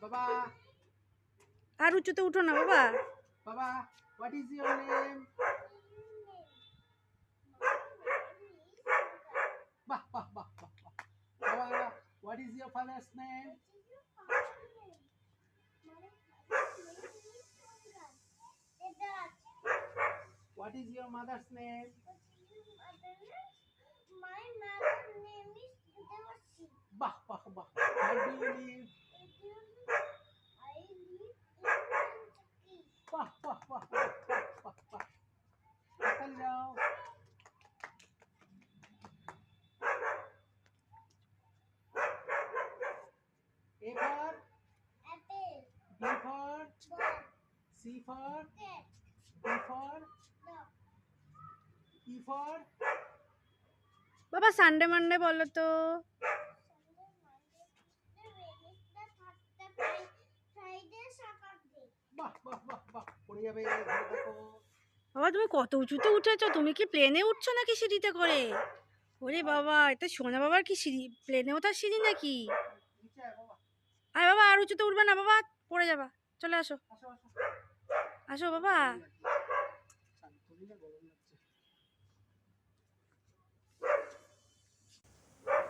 বাবা আর উঁচুতে উঠো না বাবা। বাবা what is your name? বাহ বাহ বাহ বাহ বাহ। বাবা what is your father's name? What is your mother's name? My mother's name is Devasi. বাহ বাহ বাহ। Where do you live? I live in Kentucky. বাহ বাহ বাহ বাহ বাহ বাহ বাহ। হাততালি দাও। A for Apple. B for Ball. C for Cat. D for Dog. E for বাবা সানডে মানডে বলো তো। Sunday, Monday, Tuesday, Wednesday, Thursday, Friday, Saturday. বাহ বাহ বাহ বাহ। পড়ে যাবে ধরে থাকো। বাবা তুমি কত উঁচুতে উঠেছো, তুমি কি প্লেনে উঠছো নাকি সিঁড়িতে করে? ওরে বাবা, এটা সোনা বাবার কি সিঁড়ি, প্লেনে ওঠার সিঁড়ি নাকি? নিচে আয় বাবা। আরে বাবা আর উঁচুতে উঠবে না বাবা, পড়ে যাবা। চলে আসো, আসো আসো। আসো বাবা।